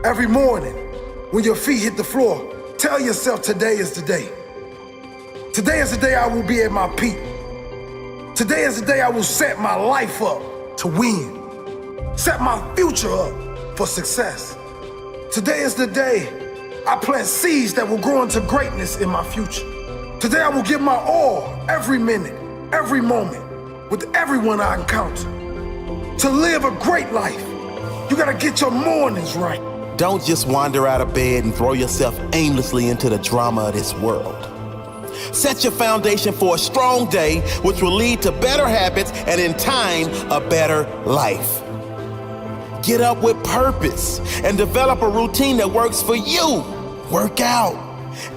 Every morning, when your feet hit the floor, tell yourself today is the day. Today is the day I will be at my peak. Today is the day I will set my life up to win. Set my future up for success. Today is the day I plant seeds that will grow into greatness in my future. Today I will give my all every minute, every moment, with everyone I encounter. To live a great life, you gotta get your mornings right. Don't just wander out of bed and throw yourself aimlessly into the drama of this world. Set your foundation for a strong day, which will lead to better habits and in time, a better life. Get up with purpose and develop a routine that works for you. Work out.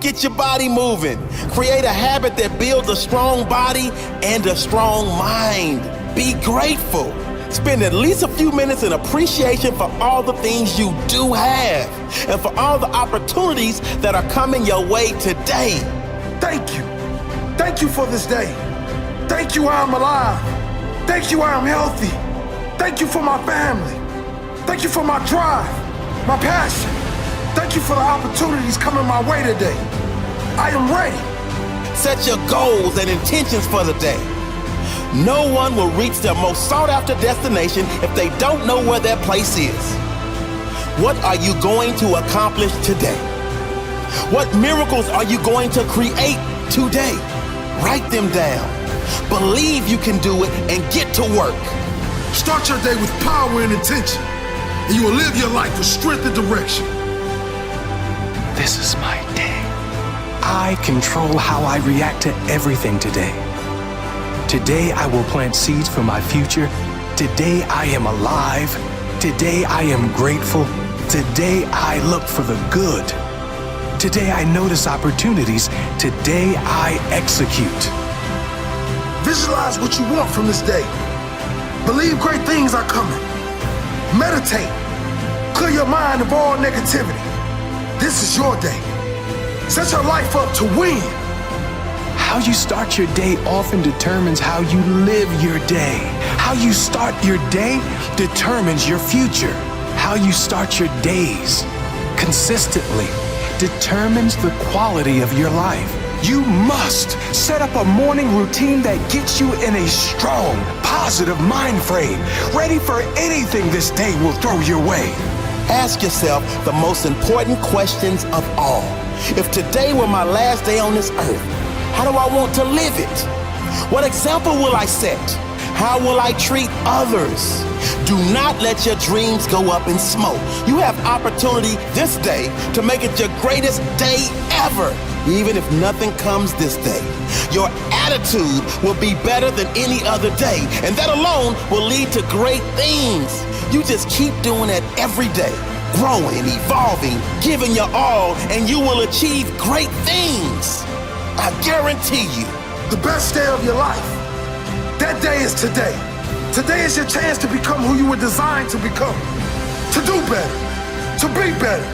Get your body moving. Create a habit that builds a strong body and a strong mind. Be grateful. Spend at least a few minutes in appreciation for all the things you do have and for all the opportunities that are coming your way today. Thank you. Thank you for this day. Thank you I'm alive. Thank you I'm healthy. Thank you for my family. Thank you for my drive, my passion. Thank you for the opportunities coming my way today. I am ready. Set your goals and intentions for the day. No one will reach their most sought-after destination if they don't know where their place is. What are you going to accomplish today? What miracles are you going to create today? Write them down. Believe you can do it and get to work. Start your day with power and intention, and you will live your life with strength and direction. This is my day. I control how I react to everything today. Today I will plant seeds for my future. Today I am alive. Today I am grateful. Today I look for the good. Today I notice opportunities. Today I execute. Visualize what you want from this day. Believe great things are coming. Meditate. Clear your mind of all negativity. This is your day. Set your life up to win. How you start your day often determines how you live your day. How you start your day determines your future. How you start your days consistently determines the quality of your life. You must set up a morning routine that gets you in a strong, positive mind frame, ready for anything this day will throw your way. Ask yourself the most important questions of all. If today were my last day on this earth, how do I want to live it? What example will I set? How will I treat others? Do not let your dreams go up in smoke. You have opportunity this day to make it your greatest day ever, even if nothing comes this day. Your attitude will be better than any other day, and that alone will lead to great things. You just keep doing it every day, growing, evolving, giving your all, and you will achieve great things. I guarantee you. The best day of your life. That day is today. Today is your chance to become who you were designed to become. To do better. To be better.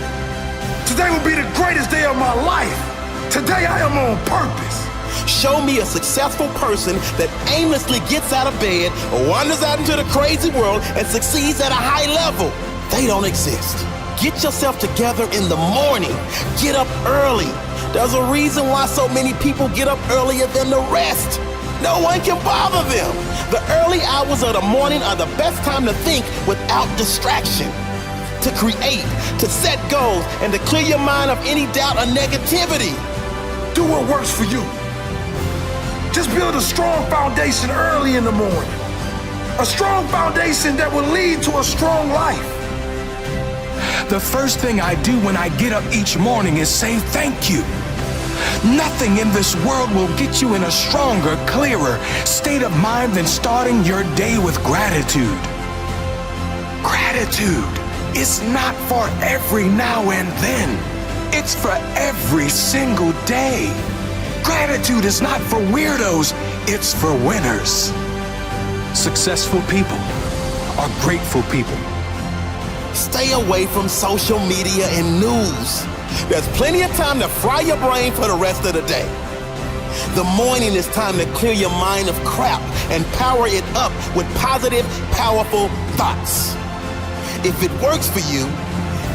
Today will be the greatest day of my life. Today I am on purpose. Show me a successful person that aimlessly gets out of bed, wanders out into the crazy world, and succeeds at a high level. They don't exist. Get yourself together in the morning. Get up early. There's a reason why so many people get up earlier than the rest. No one can bother them. The early hours of the morning are the best time to think without distraction, to create, to set goals, and to clear your mind of any doubt or negativity. Do what works for you. Just build a strong foundation early in the morning. A strong foundation that will lead to a strong life. The first thing I do when I get up each morning is say thank you. Nothing in this world will get you in a stronger, clearer state of mind than starting your day with gratitude. Gratitude is not for every now and then. It's for every single day. Gratitude is not for weirdos, it's for winners. Successful people are grateful people. Stay away from social media and news. There's plenty of time to fry your brain for the rest of the day. The morning is time to clear your mind of crap and power it up with positive, powerful thoughts. If it works for you,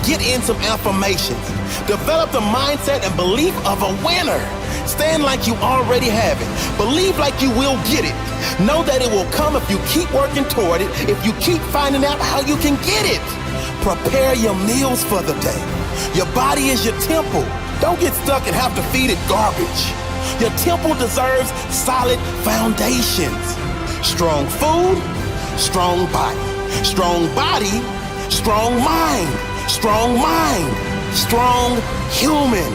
Get in some affirmations. Develop the mindset and belief of a winner. Stand like you already have it. Believe like you will get it. Know that it will come if you keep working toward it, if you keep finding out how you can get it. Prepare your meals for the day. Your body is your temple. Don't get stuck and have to feed it garbage. Your temple deserves solid foundations. Strong food, strong body. Strong body, strong mind. Strong mind, strong human.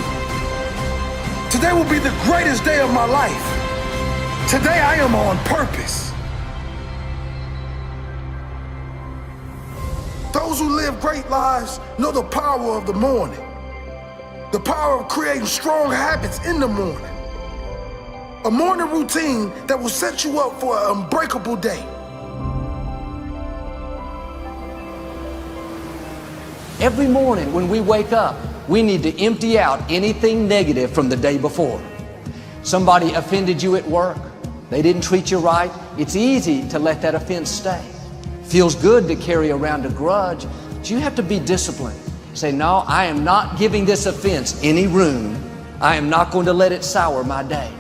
Today will be the greatest day of my life. Today I am on purpose. Those who live great lives know the power of the morning. The power of creating strong habits in the morning. A morning routine that will set you up for an unbreakable day. Every morning when we wake up, we need to empty out anything negative from the day before. Somebody offended you at work. They didn't treat you right. It's easy to let that offense stay. Feels good to carry around a grudge, but you have to be disciplined. Say, no, I am not giving this offense any room. I am not going to let it sour my day.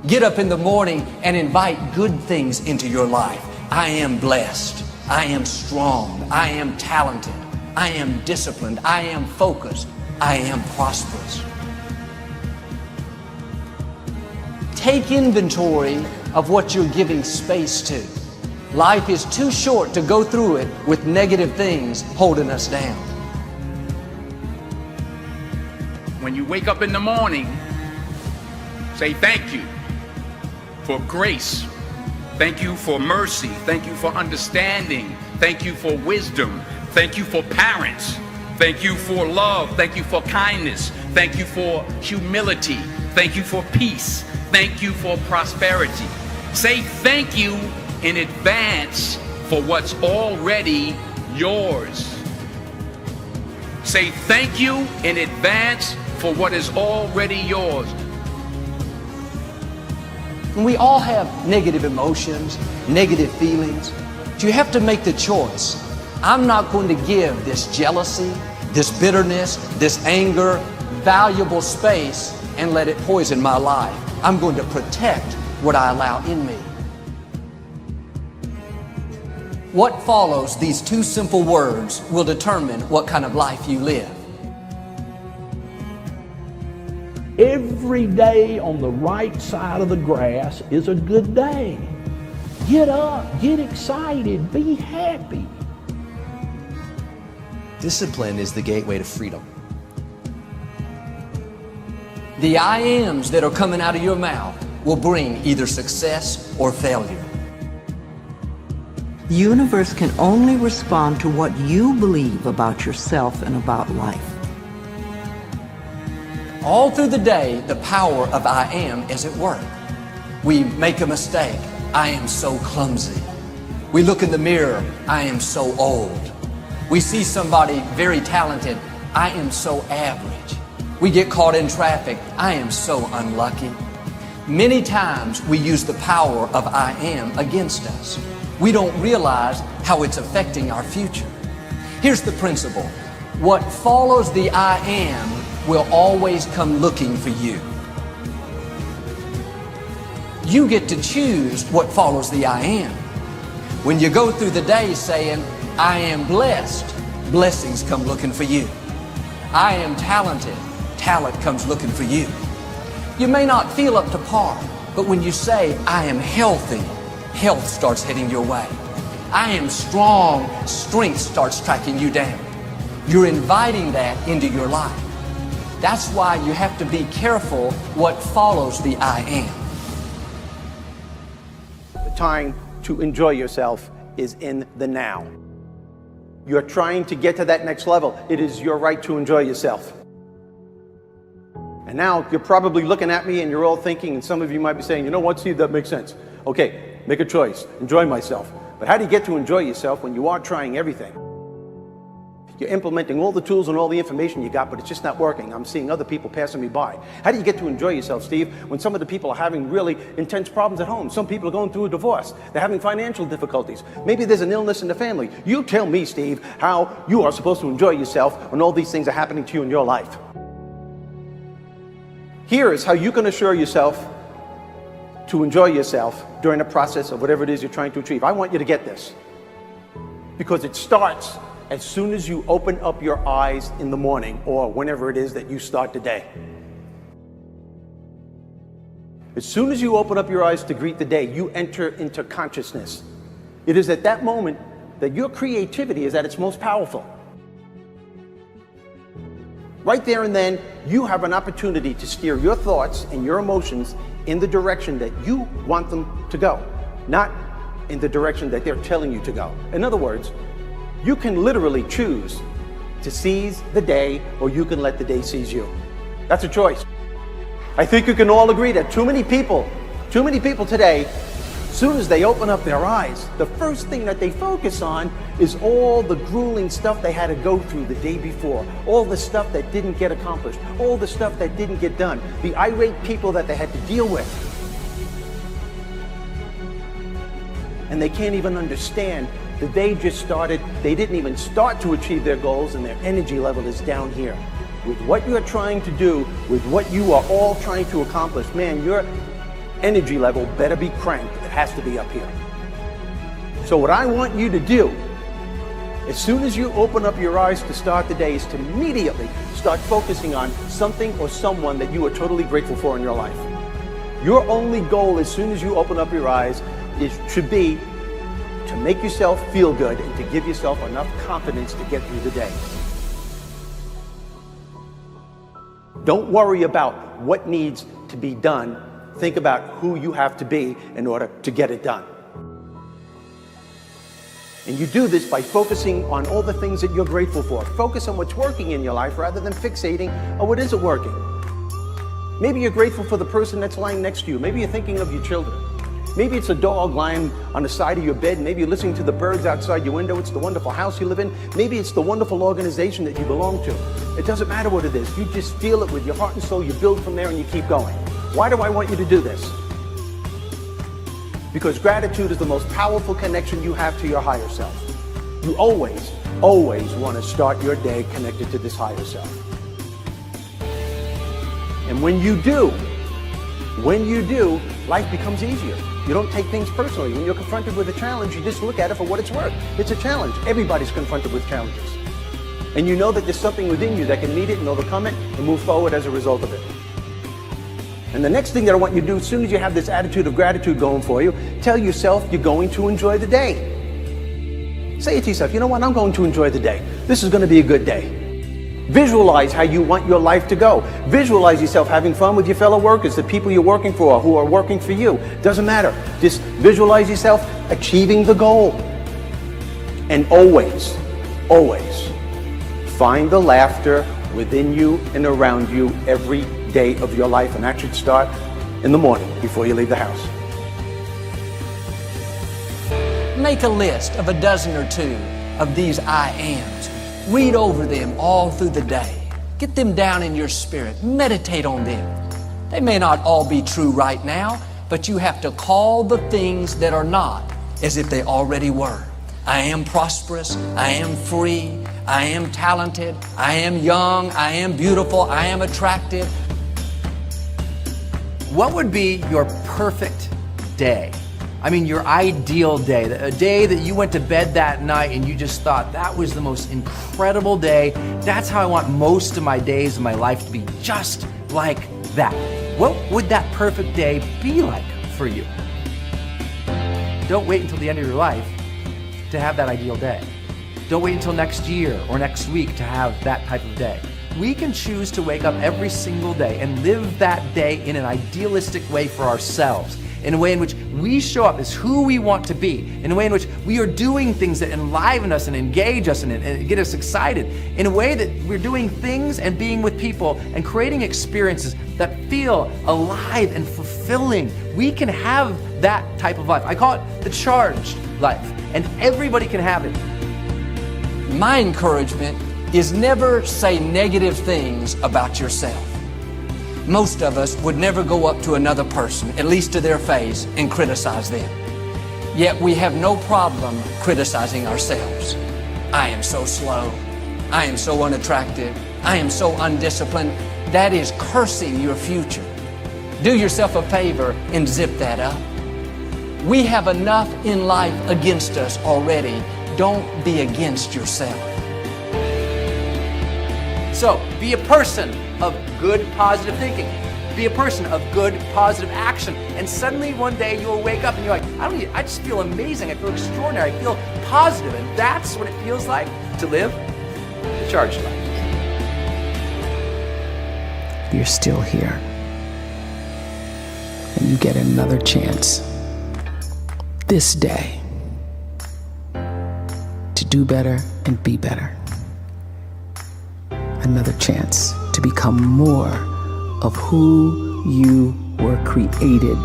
Get up in the morning and invite good things into your life. I am blessed. I am strong. I am talented. I am disciplined. I am focused. I am prosperous. Take inventory of what you're giving space to. Life is too short to go through it with negative things holding us down. When you wake up in the morning, say thank you for grace. Thank you for mercy. Thank you for understanding. Thank you for wisdom. Thank you for parents. Thank you for love. Thank you for kindness. Thank you for humility. Thank you for peace. Thank you for prosperity. Say thank you in advance for what's already yours. Say thank you in advance for what is already yours. We all have negative emotions, negative feelings, but you have to make the choice. I'm not going to give this jealousy, this bitterness, this anger, valuable space and let it poison my life. I'm going to protect what I allow in me. What follows these two simple words will determine what kind of life you live. Every day on the right side of the grass is a good day. Get up, get excited, be happy. Discipline is the gateway to freedom. The I ams that are coming out of your mouth will bring either success or failure. The universe can only respond to what you believe about yourself and about life. All through the day, the power of I am is at work. We make a mistake. I am so clumsy. We look in the mirror. I am so old. We see somebody very talented. I am so average. We get caught in traffic. I am so unlucky. Many times we use the power of I am against us. We don't realize how it's affecting our future. Here's the principle. What follows the I am will always come looking for you. You get to choose what follows the I am. When you go through the day saying, I am blessed, blessings come looking for you. I am talented, talent comes looking for you. You may not feel up to par, but when you say, I am healthy, health starts heading your way. I am strong, strength starts tracking you down. You're inviting that into your life. That's why you have to be careful what follows the I am. The time to enjoy yourself is in the now. You're trying to get to that next level. It is your right to enjoy yourself. And now you're probably looking at me and you're all thinking, and some of you might be saying, you know what, Steve, that makes sense. Okay, make a choice, enjoy myself. But how do you get to enjoy yourself when you are trying everything? You're implementing all the tools and all the information you got, but it's just not working. I'm seeing other people passing me by. How do you get to enjoy yourself, Steve, when some of the people are having really intense problems at home? Some people are going through a divorce. They're having financial difficulties. Maybe there's an illness in the family. You tell me, Steve, how you are supposed to enjoy yourself when all these things are happening to you in your life. Here is how you can assure yourself to enjoy yourself during the process of whatever it is you're trying to achieve. I want you to get this, because it starts as soon as you open up your eyes in the morning or whenever it is that you start the day. As soon as you open up your eyes to greet the day, you enter into consciousness. It is at that moment that your creativity is at its most powerful. Right there and then, you have an opportunity to steer your thoughts and your emotions in the direction that you want them to go, not in the direction that they're telling you to go. In other words, you can literally choose to seize the day, or you can let the day seize you. That's a choice. I think you can all agree that too many people today, as soon as they open up their eyes, the first thing that they focus on is all the grueling stuff they had to go through the day before, all the stuff that didn't get accomplished, all the stuff that didn't get done, the irate people that they had to deal with. And they can't even understand that they just started, they didn't even start to achieve their goals, and their energy level is down here. With what you're trying to do, with what you are all trying to accomplish, man, your energy level better be cranked. It has to be up here. So what I want you to do, as soon as you open up your eyes to start the day, is to immediately start focusing on something or someone that you are totally grateful for in your life. Your only goal as soon as you open up your eyes should be to make yourself feel good and to give yourself enough confidence to get through the day. Don't worry about what needs to be done. Think about who you have to be in order to get it done. And you do this by focusing on all the things that you're grateful for. Focus on what's working in your life rather than fixating on what isn't working. Maybe you're grateful for the person that's lying next to you. Maybe you're thinking of your children. Maybe it's a dog lying on the side of your bed. Maybe you're listening to the birds outside your window. It's the wonderful house you live in. Maybe it's the wonderful organization that you belong to. It doesn't matter what it is. You just feel it with your heart and soul. You build from there and you keep going. Why do I want you to do this? Because gratitude is the most powerful connection you have to your higher self. You always, always want to start your day connected to this higher self. And when you do, life becomes easier. You don't take things personally. When you're confronted with a challenge, you just look at it for what it's worth. It's a challenge. Everybody's confronted with challenges. And you know that there's something within you that can meet it and overcome it and move forward as a result of it. And the next thing that I want you to do, as soon as you have this attitude of gratitude going for you, tell yourself you're going to enjoy the day. Say it to yourself, you know what, I'm going to enjoy the day. This is going to be a good day. Visualize how you want your life to go. Visualize yourself having fun with your fellow workers, the people you're working for, who are working for you. Doesn't matter. Just visualize yourself achieving the goal. And always, always find the laughter within you and around you every day of your life. And that should start in the morning before you leave the house. Make a list of a dozen or two of these I ams. Read over them all through the day. Get them down in your spirit. Meditate on them. They may not all be true right now, but you have to call the things that are not as if they already were. I am prosperous. I am free. I am talented. I am young. I am beautiful. I am attractive. What would be your perfect day? I mean, your ideal day, a day that you went to bed that night and you just thought that was the most incredible day. That's how I want most of my days of my life to be, just like that. What would that perfect day be like for you? Don't wait until the end of your life to have that ideal day. Don't wait until next year or next week to have that type of day. We can choose to wake up every single day and live that day in an idealistic way for ourselves, in a way in which we show up as who we want to be, in a way in which we are doing things that enliven us and engage us and get us excited, in a way that we're doing things and being with people and creating experiences that feel alive and fulfilling. We can have that type of life. I call it the charged life, and everybody can have it. My encouragement is never say negative things about yourself. Most of us would never go up to another person, at least to their face, and criticize them. Yet we have no problem criticizing ourselves. I am so slow. I am so unattractive. I am so undisciplined. That is cursing your future. Do yourself a favor and zip that up. We have enough in life against us already. Don't be against yourself. So, be a person of good, positive thinking. Be a person of good, positive action. And suddenly one day you'll wake up and you're like, I just feel amazing. I feel extraordinary. I feel positive. And that's what it feels like to live the charged life. You're still here. And you get another chance this day to do better and be better. Another chance to become more of who you were created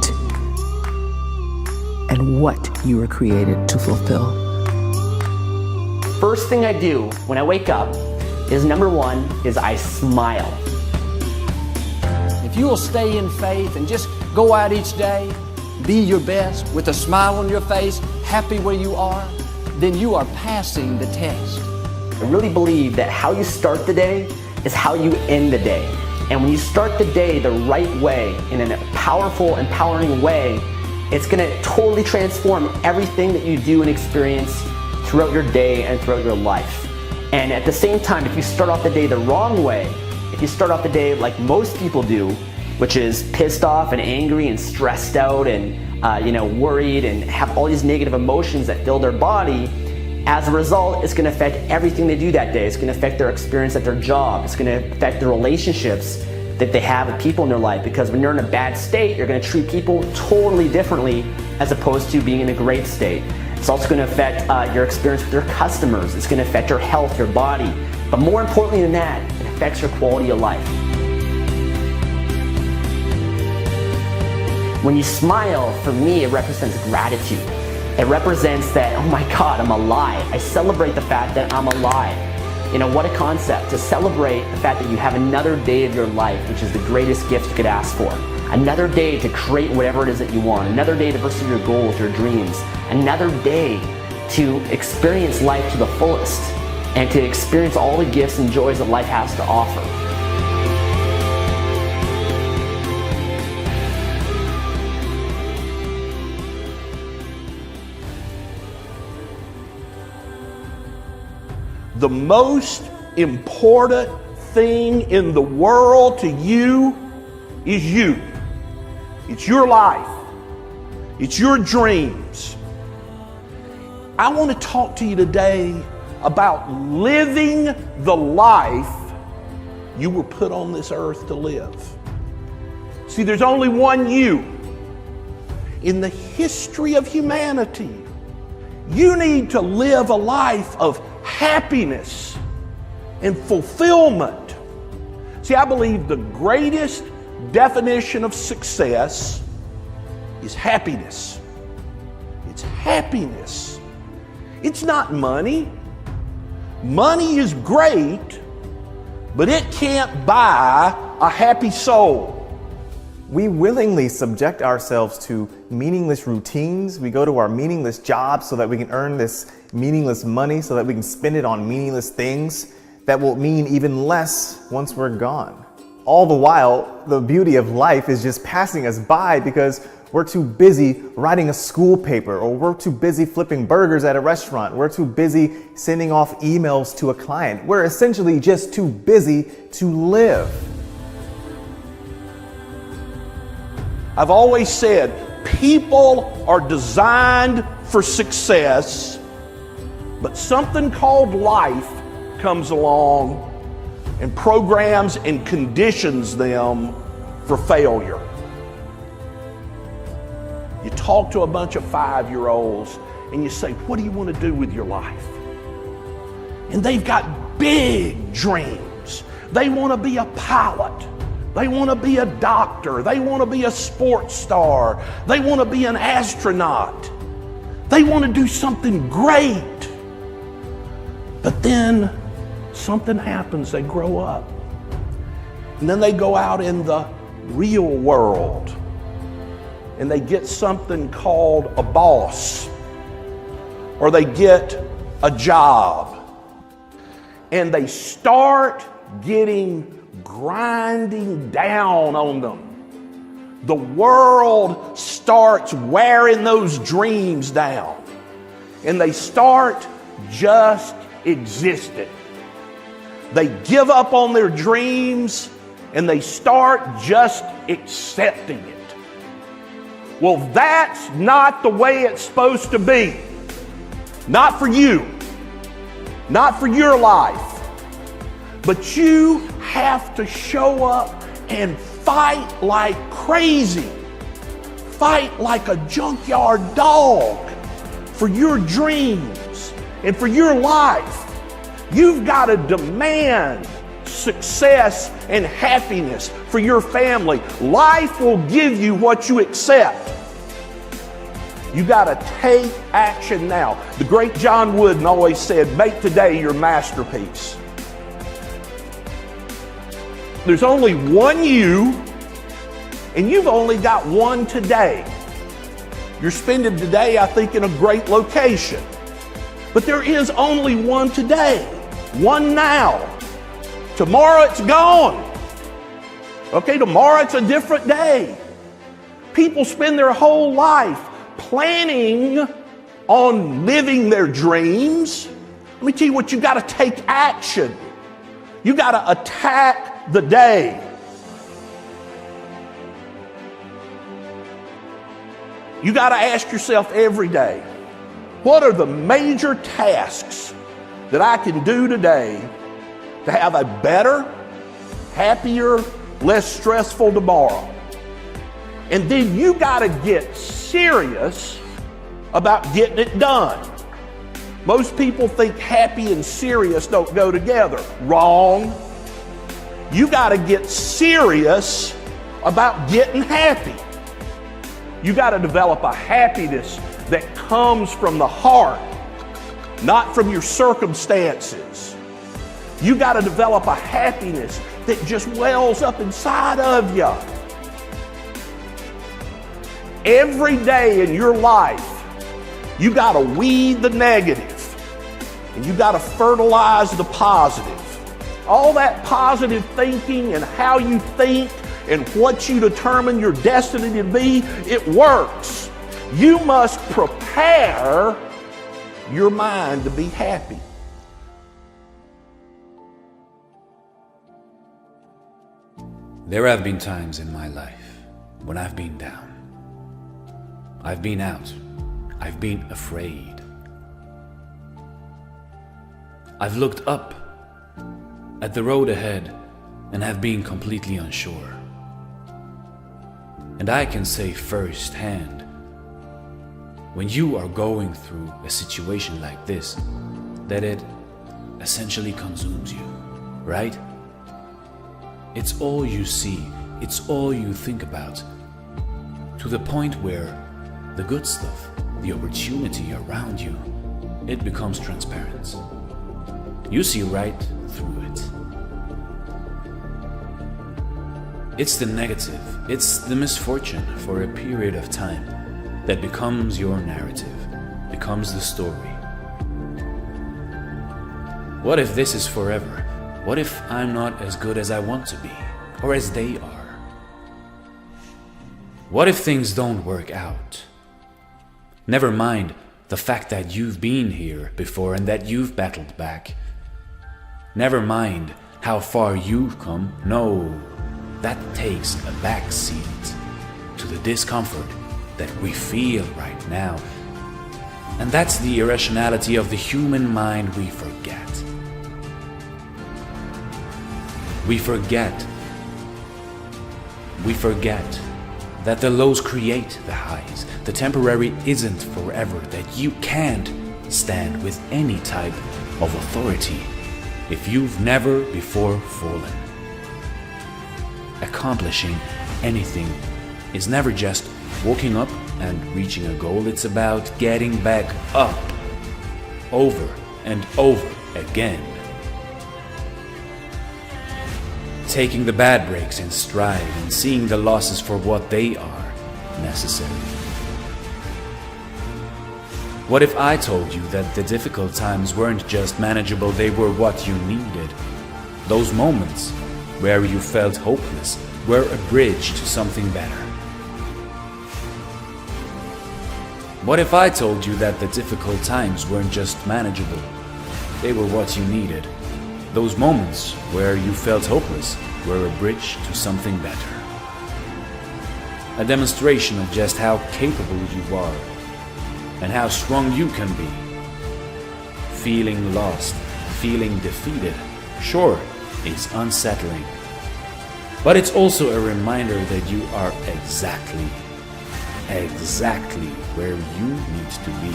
and what you were created to fulfill. First thing I do when I wake up is number one is I smile. If you will stay in faith and just go out each day, be your best with a smile on your face, happy where you are, then you are passing the test. I really believe that how you start the day is how you end the day. And when you start the day the right way, in a powerful, empowering way, it's going to totally transform everything that you do and experience throughout your day and throughout your life. And at the same time, if you start off the day the wrong way, if you start off the day like most people do, which is pissed off and angry and stressed out and worried and have all these negative emotions that fill their body, as a result, it's going to affect everything they do that day. It's going to affect their experience at their job. It's going to affect the relationships that they have with people in their life, because when you're in a bad state, you're going to treat people totally differently as opposed to being in a great state. It's also going to affect your experience with your customers. It's going to affect your health, your body. But more importantly than that, it affects your quality of life. When you smile, for me, it represents gratitude. It represents that, oh my God, I'm alive. I celebrate the fact that I'm alive. What a concept, to celebrate the fact that you have another day of your life, which is the greatest gift you could ask for. Another day to create whatever it is that you want. Another day to pursue your goals, your dreams. Another day to experience life to the fullest and to experience all the gifts and joys that life has to offer. The most important thing in the world to you is you. It's your life. It's your dreams. I want to talk to you today about living the life you were put on this earth to live. See, there's only one you. In the history of humanity, you need to live a life of happiness and fulfillment. See, I believe the greatest definition of success is happiness. It's happiness. It's not money. Money is great, but it can't buy a happy soul. We willingly subject ourselves to meaningless routines. We go to our meaningless jobs so that we can earn this meaningless money, so that we can spend it on meaningless things that will mean even less once we're gone. All the while, the beauty of life is just passing us by because we're too busy writing a school paper, or we're too busy flipping burgers at a restaurant. We're too busy sending off emails to a client. We're essentially just too busy to live. I've always said people are designed for success, but something called life comes along and programs and conditions them for failure. You talk to a bunch of 5-year-olds and you say, what do you want to do with your life? And they've got big dreams. They want to be a pilot. They want to be a doctor. They want to be a sports star. They want to be an astronaut. They want to do something great. But then something happens, they grow up. And then they go out in the real world and they get something called a boss, or they get a job, and they start grinding down on them. The world starts wearing those dreams down, and they start just existing. They give up on their dreams and they start just accepting it. Well, that's not the way it's supposed to be. Not for you. Not for your life. But you have to show up and fight like crazy. Fight like a junkyard dog for your dreams and for your life. You've got to demand success and happiness for your family. Life will give you what you accept. You got to take action now. The great John Wooden always said, make today your masterpiece. There's only one you, and you've only got one today. You're spending today, I think, in a great location. But there is only one today, one now. Tomorrow it's gone. Okay, tomorrow it's a different day. People spend their whole life planning on living their dreams. Let me tell you what, you got to take action. You got to attack the day. You got to ask yourself every day, what are the major tasks that I can do today to have a better, happier, less stressful tomorrow? And then you got to get serious about getting it done. Most people think happy and serious don't go together. Wrong. You got to get serious about getting happy. You got to develop a happiness that comes from the heart, not from your circumstances. You got to develop a happiness that just wells up inside of you. Every day in your life, you got to weed the negative and you got to fertilize the positive. All that positive thinking and how you think and what you determine your destiny to be, it works. You must prepare your mind to be happy. There have been times in my life when I've been down. I've been out. I've been afraid. I've looked up at the road ahead and have been completely unsure. And I can say firsthand, when you are going through a situation like this, that it essentially consumes you, right? It's all you see, it's all you think about, to the point where the good stuff, the opportunity around you, it becomes transparent. You see right through it. It's the negative, it's the misfortune for a period of time that becomes your narrative, becomes the story. What if this is forever? What if I'm not as good as I want to be, or as they are? What if things don't work out? Never mind the fact that you've been here before and that you've battled back. Never mind how far you've come. No, that takes a back seat to the discomfort that we feel right now. And that's the irrationality of the human mind we forget. We forget that the lows create the highs. The temporary isn't forever, that you can't stand with any type of authority if you've never before fallen. Accomplishing anything is never just walking up and reaching a goal. It's about getting back up over and over again. Taking the bad breaks in stride and seeing the losses for what they are, necessary. What if I told you that the difficult times weren't just manageable, they were what you needed? Those moments where you felt hopeless were a bridge to something better. What if I told you that the difficult times weren't just manageable, they were what you needed? Those moments where you felt hopeless were a bridge to something better. A demonstration of just how capable you are and how strong you can be. Feeling lost, feeling defeated, sure, it's unsettling. But it's also a reminder that you are exactly where you need to be.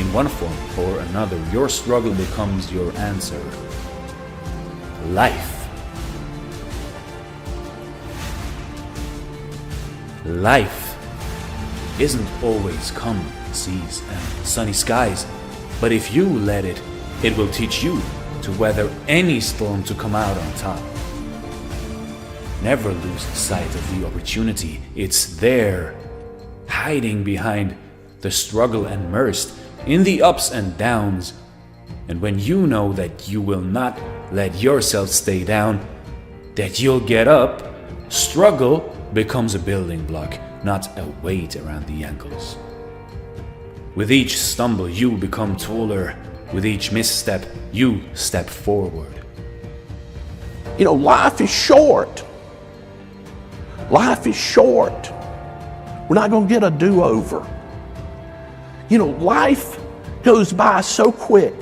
In one form or another, your struggle becomes your answer. Life. Life isn't always calm seas and sunny skies, but if you let it, it will teach you to weather any storm to come out on top. Never lose sight of the opportunity. It's there, hiding behind the struggle and immersed in the ups and downs. And when you know that you will not let yourself stay down, that you'll get up, struggle becomes a building block, not a weight around the ankles. With each stumble, you become taller. With each misstep, you step forward. You know, life is short. Life is short. We're not going to get a do-over. You know, life goes by so quick.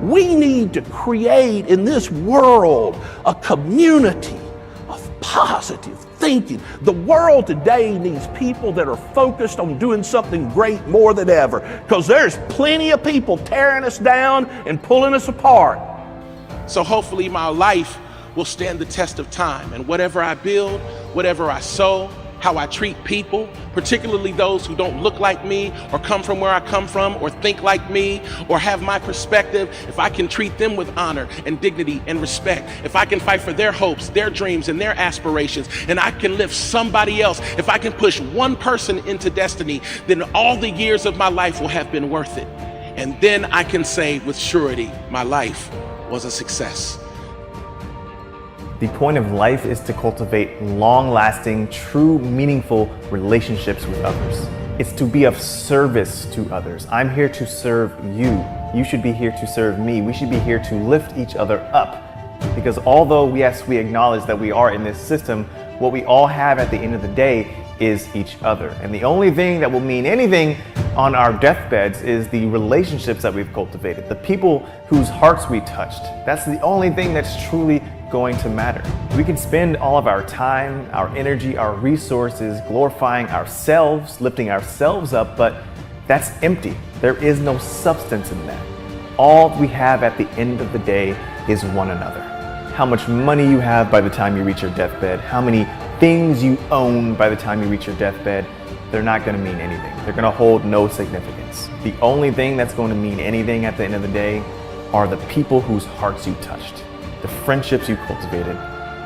We need to create in this world a community of positive thinking. The world today needs people that are focused on doing something great more than ever, because there's plenty of people tearing us down and pulling us apart. So hopefully my life will stand the test of time, and whatever I build, whatever I sow, how I treat people, particularly those who don't look like me or come from where I come from or think like me or have my perspective, if I can treat them with honor and dignity and respect, if I can fight for their hopes, their dreams, and their aspirations, and I can lift somebody else, if I can push one person into destiny, then all the years of my life will have been worth it. And then I can say with surety, my life was a success. The point of life is to cultivate long-lasting, true, meaningful relationships with others. It's to be of service to others. I'm here to serve you. You should be here to serve me. We should be here to lift each other up. Because although, yes, we acknowledge that we are in this system, what we all have at the end of the day is each other. And the only thing that will mean anything on our deathbeds is the relationships that we've cultivated, the people whose hearts we touched. That's the only thing that's truly going to matter. We can spend all of our time, our energy, our resources glorifying ourselves, lifting ourselves up, but that's empty. There is no substance in that. All we have at the end of the day is one another. How much money you have by the time you reach your deathbed, how many things you own by the time you reach your deathbed, they're not going to mean anything. They're going to hold no significance. The only thing that's going to mean anything at the end of the day are the people whose hearts you touched, the friendships you cultivated,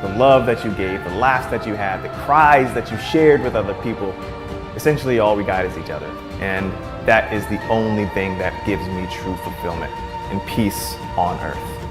the love that you gave, the laughs that you had, the cries that you shared with other people. Essentially, all we got is each other. And that is the only thing that gives me true fulfillment and peace on earth.